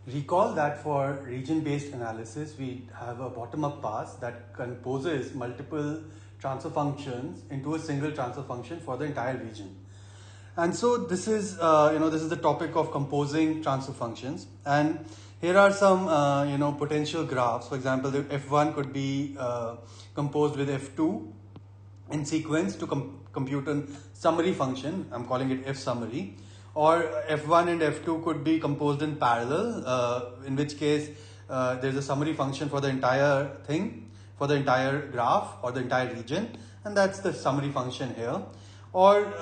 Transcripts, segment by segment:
Recall that for region-based analysis, we have a bottom-up pass that composes multiple transfer functions into a single transfer function for the entire region. And so this is, this is the topic of composing transfer functions. And here are some, potential graphs. For example, the F1 could be composed with F2 in sequence to compute a summary function. I'm calling it F summary. Or F1 and F2 could be composed in parallel, in which case there's a summary function for the entire thing, for the entire graph or the entire region, and that's the summary function here. Or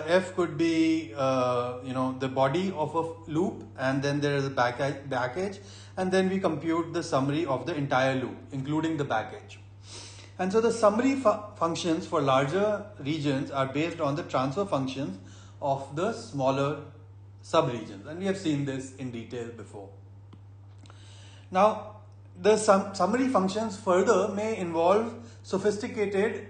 F could be the body of a loop, and then there is a back edge, and then we compute the summary of the entire loop, including the back edge. And so the summary functions for larger regions are based on the transfer functions of the smaller subregions, and we have seen this in detail before. Now, the summary functions further may involve sophisticated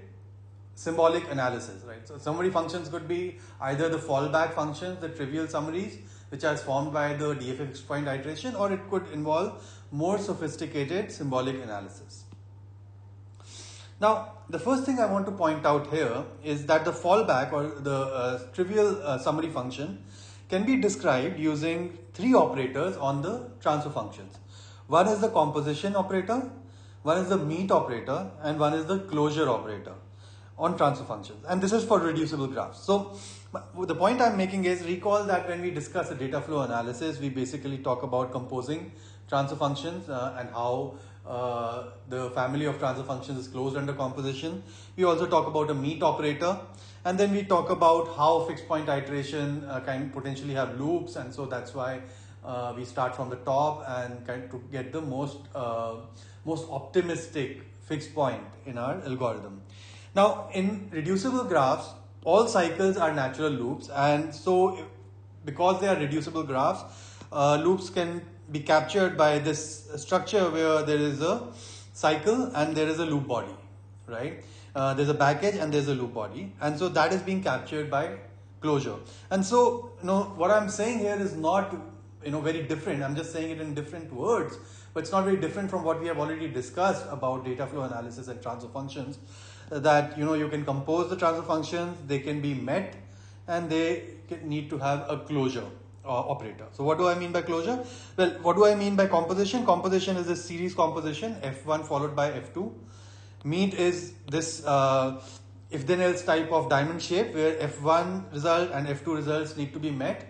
symbolic analysis, right? So summary functions could be either the fallback functions, the trivial summaries, which are formed by the DFA fixed point iteration, or it could involve more sophisticated symbolic analysis. Now, the first thing I want to point out here is that the fallback or the trivial summary function can be described using three operators on the transfer functions. One is the composition operator, one is the meet operator, and one is the closure operator on transfer functions. And this is for reducible graphs. So the point I'm making is, recall that when we discuss a data flow analysis, we basically talk about composing transfer functions and how the family of transfer functions is closed under composition. We also talk about a meet operator, and then we talk about how fixed point iteration can potentially have loops, and so that's why we start from the top and kind to get the most optimistic fixed point in our algorithm. Now, in reducible graphs, all cycles are natural loops, and so because they are reducible graphs, loops can be captured by this structure where there is a cycle and there is a loop body, right? There's a back edge and there's a loop body, and so that is being captured by closure. And so, what I'm saying here is not, very different. I'm just saying it in different words, but it's not very different from what we have already discussed about data flow analysis and transfer functions. That you can compose the transfer functions, they can be met, and they need to have a closure operator. So what do I mean by closure? Well, what do I mean by composition? Composition is a series composition, F1 followed by F2. Meet is this if then else type of diamond shape where F1 result and F2 results need to be met.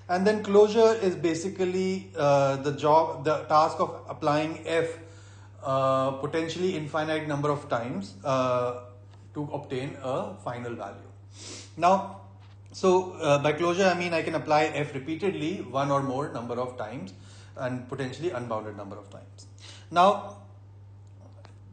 And then closure is basically the task of applying F potentially infinite number of times to obtain a final value. Now, so by closure I mean I can apply F repeatedly, one or more number of times, and potentially unbounded number of times. Now,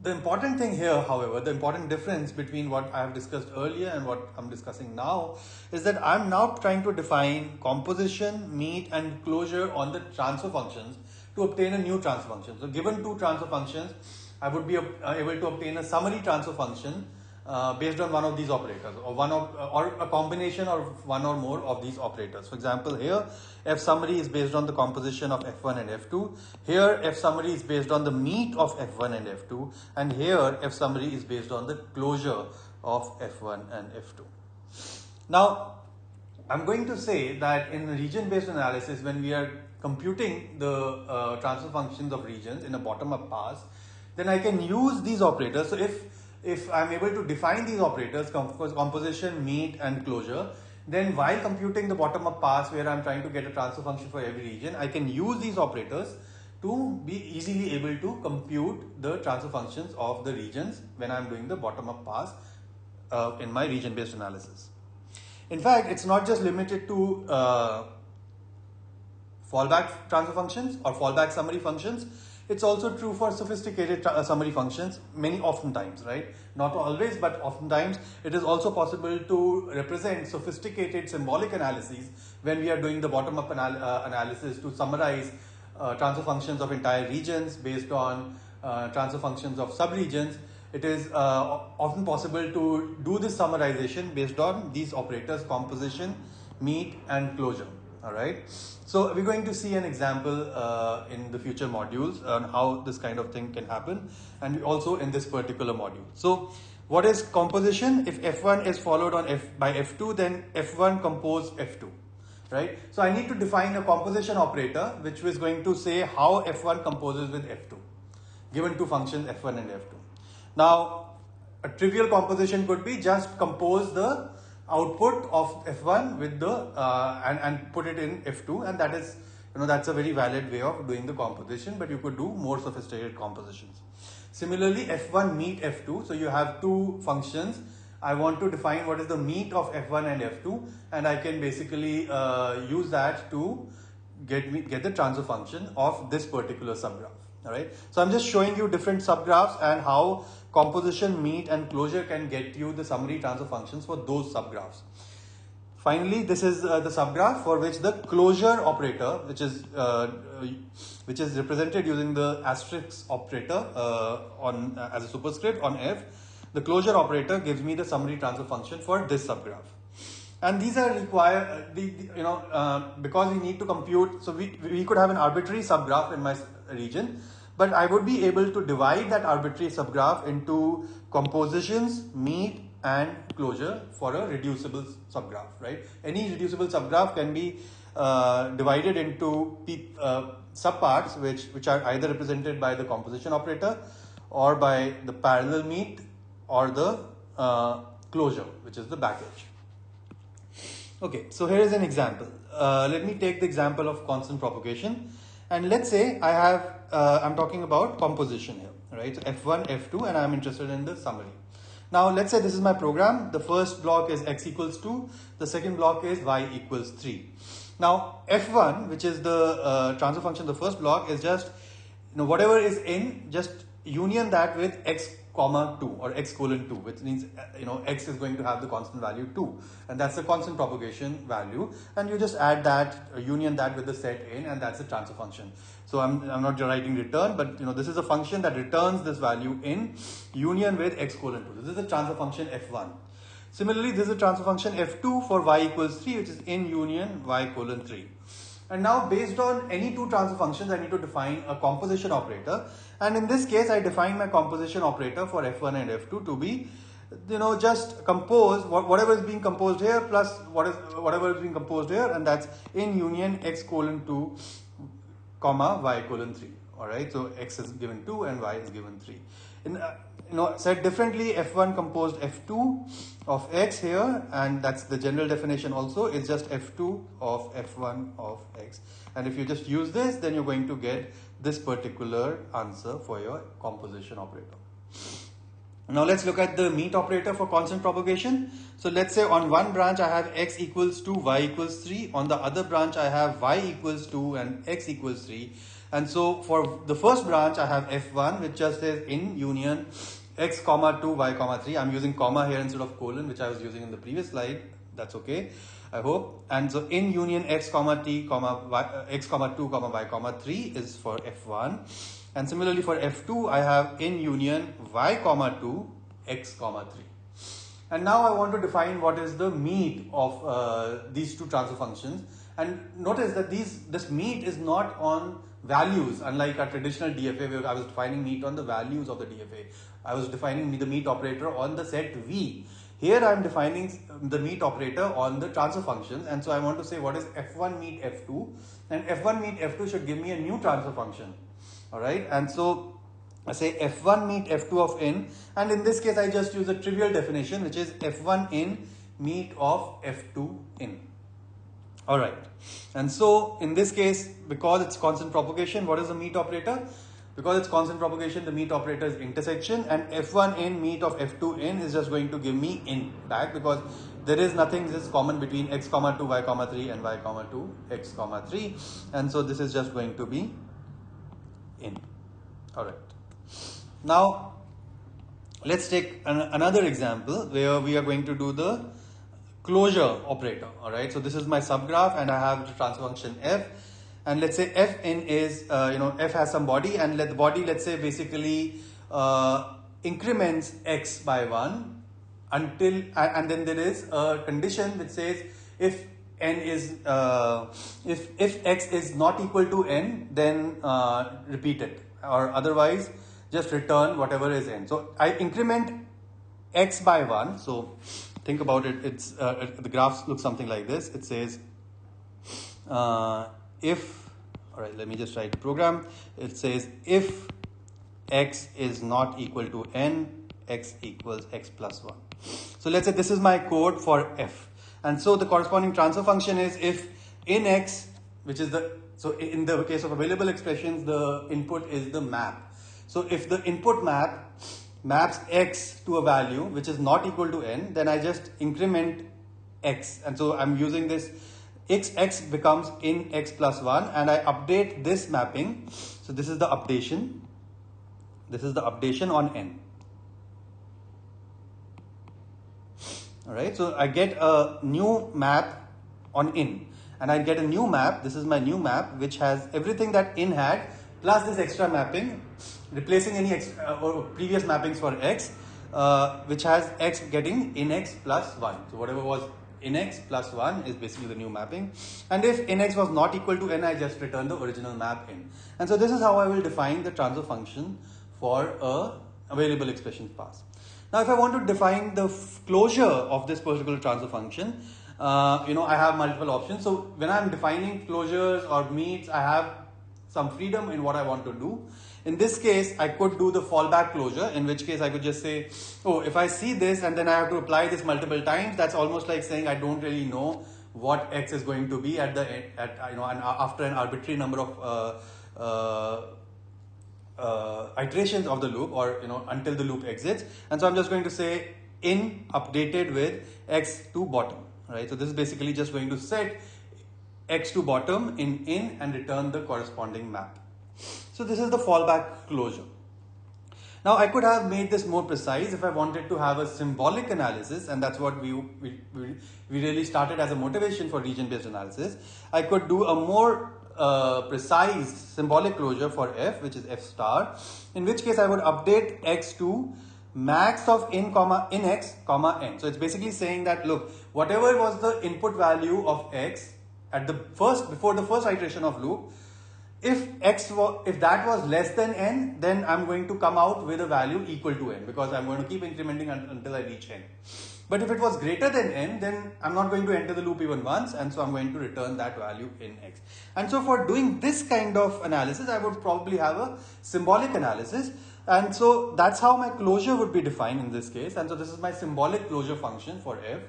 the important thing here, however, the important difference between what I have discussed earlier and what I'm discussing now is that I'm now trying to define composition, meet, and closure on the transfer functions to obtain a new transfer function. So given two transfer functions, I would be able to obtain a summary transfer function based on one of these operators, or a combination of one or more of these operators. For example, here F summary is based on the composition of F1 and F2. Here F summary is based on the meet of F1 and F2, and here F summary is based on the closure of F1 and F2. Now, I'm going to say that in region-based analysis, when we are computing the transfer functions of regions in a bottom-up pass, then I can use these operators. So if I'm able to define these operators, composition, meet, and closure, then while computing the bottom-up pass where I'm trying to get a transfer function for every region, I can use these operators to be easily able to compute the transfer functions of the regions when I'm doing the bottom-up pass in my region-based analysis. In fact, it's not just limited to fallback transfer functions or fallback summary functions. It's also true for sophisticated summary functions, oftentimes, right? Not always, but oftentimes it is also possible to represent sophisticated symbolic analyses when we are doing the bottom-up analysis to summarize transfer functions of entire regions based on transfer functions of subregions. It is often possible to do this summarization based on these operators: composition, meet, and closure. All right. So we're going to see an example in the future modules on how this kind of thing can happen, and also in this particular module. So what is composition? If F1 is followed on by F2, then F1 compose F2. Right. So I need to define a composition operator which is going to say how F1 composes with F2, given two functions F1 and F2. Now, a trivial composition could be just compose the output of F1 with the and put it in F2, and that is, that's a very valid way of doing the composition, but you could do more sophisticated compositions. Similarly, F1 meet F2. So you have two functions. I want to define what is the meet of F1 and F2, and I can basically use that to get the transfer function of this particular subgraph. All right. So I'm just showing you different subgraphs and how composition, meet, and closure can get you the summary transfer functions for those subgraphs. Finally, this is the subgraph for which the closure operator, which is represented using the asterisk operator as a superscript on F. The closure operator gives me the summary transfer function for this subgraph. And these are required, because we need to compute. So we could have an arbitrary subgraph in my region, but I would be able to divide that arbitrary subgraph into compositions, meet, and closure for a reducible subgraph, right? Any reducible subgraph can be divided into subparts which are either represented by the composition operator or by the parallel meet or the closure, which is the backage. Okay, so here is an example. Let me take the example of constant propagation, and let's say I have I'm talking about composition here, right? So F1, F2, and I'm interested in the summary. Now let's say this is my program. The first block is x equals 2. The second block is y equals 3. Now F1, which is the transfer function, the first block is just whatever is in, just union that with x comma 2 or x colon 2, which means x is going to have the constant value 2, and that's the constant propagation value, and you just add that, union that with the set in, and that's the transfer function. So I'm not writing return, but this is a function that returns this value in union with x colon 2. This is the transfer function F1. Similarly, this is a transfer function F2 for y equals 3, which is in union y colon 3. And now based on any two transfer functions, I need to define a composition operator. And in this case, I define my composition operator for F1 and F2 to be, just compose whatever is being composed here plus whatever is being composed here, and that's in union x colon 2 comma y colon 3. All right, so x is given 2 and y is given 3. Said differently, F1 composed F2 of x here, and that's the general definition also. It's just F2 of F1 of x. And if you just use this, then you're going to get this particular answer for your composition operator. Now let's look at the meet operator for constant propagation. So let's say on one branch I have x equals 2, y equals 3. On the other branch I have y equals 2 and x equals 3. And so for the first branch I have F1, which just says in union x comma 2, y comma 3. I'm using comma here instead of colon, which I was using in the previous slide. That's okay, I hope. And so in union x comma t comma y, x comma 2 comma y comma 3 is for F1. And similarly for F2, I have in union y comma 2, x comma 3. And now I want to define what is the meet of these two transfer functions. And notice that this meet is not on values, unlike a traditional DFA where I was defining meet on the values of the DFA. I was defining the meet operator on the set V. Here I am defining the meet operator on the transfer functions, and so I want to say what is F1 meet F2, and F1 meet F2 should give me a new transfer function. All right, and so I say F1 meet F2 of in, and in this case I just use a trivial definition, which is F1 in meet of F2 in. All right, and so in this case, because it's constant propagation, what is the meet operator? Because it's constant propagation, the meet operator is intersection, and F1 in meet of F2 in is just going to give me in back, because there is nothing just common between x comma 2, y comma 3 and y comma 2, x comma 3, and so this is just going to be in. All right. Now let's take another example where we are going to do the closure operator. All right, so this is my subgraph and I have the transfer function f, and let's say f in is f has some body, and let the body, let's say, basically increments x by 1 until, and then there is a condition which says if n is if x is not equal to n, then repeat it, or otherwise just return whatever is n. So I increment x by 1. So think about it. It's the graph looks something like this. It says if, all right, let me just write the program. It says if x is not equal to n, x equals x plus 1. So let's say this is my code for f. And so the corresponding transfer function is if in x, which is so in the case of available expressions, the input is the map. So if the input maps x to a value which is not equal to n, then I just increment x. And so I'm using this x becomes in x plus 1, and I update this mapping. So this is the updation. This is the updation on n. Alright, so I get a new map on in, and I get a new map. This is my new map which has everything that in had plus this extra mapping, replacing any or previous mappings for x, which has x getting in x plus 1. So whatever was in x plus 1 is basically the new mapping. And if in x was not equal to n, I just return the original map in. And so this is how I will define the transfer function for a available expression pass. Now, if I want to define the closure of this particular transfer function, I have multiple options. So when I'm defining closures or meets, I have some freedom in what I want to do. In this case, I could do the fallback closure, in which case I could just say, oh, if I see this and then I have to apply this multiple times, that's almost like saying I don't really know what x is going to be after an arbitrary number of iterations of the loop, or until the loop exits. And so I'm just going to say in updated with x to bottom, right? So this is basically just going to set x to bottom in and return the corresponding map. So this is the fallback closure. Now I could have made this more precise if I wanted to have a symbolic analysis, and that's what we really started as a motivation for region-based analysis. I could do a more precise symbolic closure for f, which is f star, in which case I would update x to max of in x comma n. So it's basically saying that, look, whatever was the input value of x at before the first iteration of loop, if that was less than n, then I'm going to come out with a value equal to n, because I'm going to keep incrementing until I reach n. But if it was greater than n, then I'm not going to enter the loop even once, and so I'm going to return that value in x. And so for doing this kind of analysis, I would probably have a symbolic analysis. And so that's how my closure would be defined in this case. And so this is my symbolic closure function for f.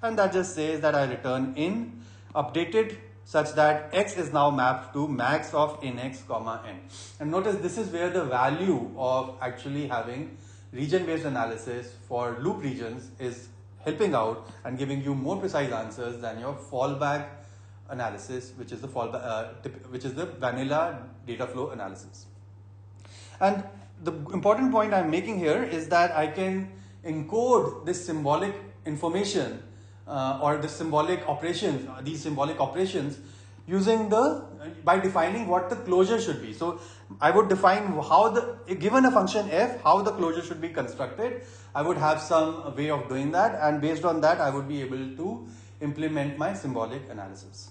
And that just says that I return in updated such that x is now mapped to max of in x comma n. And notice this is where the value of actually having region-based analysis for loop regions is helping out and giving you more precise answers than your fallback analysis, which is the vanilla data flow analysis. And the important point I'm making here is that I can encode this symbolic information or the symbolic operations, these symbolic operations, by defining what the closure should be. So I would define given a function f, how the closure should be constructed. I would have some way of doing that, and based on that, I would be able to implement my symbolic analysis.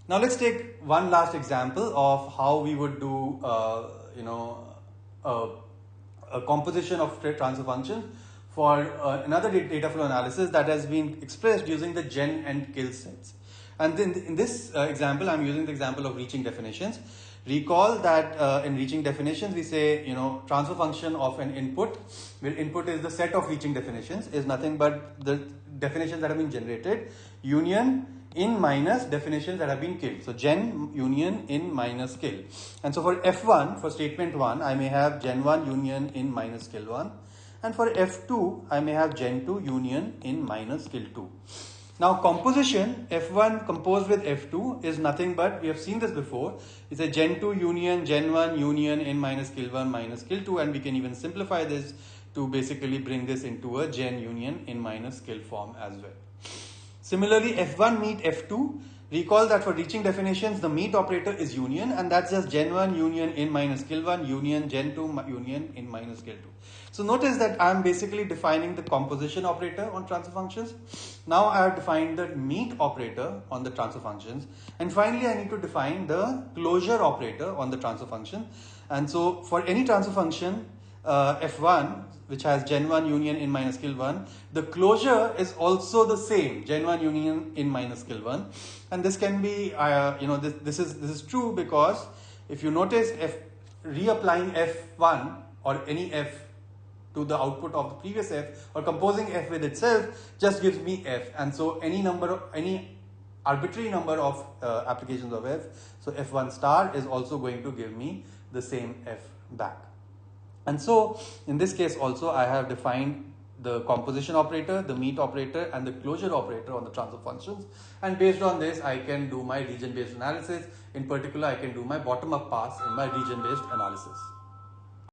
Now let's take one last example of how we would do, a composition of transfer functions for another data flow analysis that has been expressed using the gen and kill sets. And then in this example, I'm using the example of reaching definitions. Recall that in reaching definitions, we say, transfer function of an input, where input is the set of reaching definitions, is nothing but the definitions that have been generated, union in minus definitions that have been killed. So gen union in minus kill. And so for f1, for statement 1, I may have gen 1 union in minus kill 1. And for f2, I may have gen 2 union in minus kill 2. Now composition, f1 composed with f2 is nothing but, we have seen this before, it's a gen 2 union, gen 1 union in minus kill 1 minus kill 2, and we can even simplify this to basically bring this into a gen union in minus kill form as well. Similarly, f1 meet f2 Recall that for reaching definitions, the meet operator is union, and that's just gen1 union in minus kill1 union gen2 union in minus kill2. So notice that I'm basically defining the composition operator on transfer functions. Now I have defined the meet operator on the transfer functions, and finally I need to define the closure operator on the transfer function. And so for any transfer function f1, which has gen1 union in minus kill1, the closure is also the same, gen1 union in minus kill1. And this can be, this is true because if you notice, reapplying f1 or any f to the output of the previous f, or composing f with itself, just gives me f. And so any arbitrary number of applications of f, so f1 star is also going to give me the same f back. And so in this case also I have defined the composition operator, the meet operator, and the closure operator on the transfer functions. And based on this, I can do my region based analysis. In particular, I can do my bottom up pass in my region based analysis.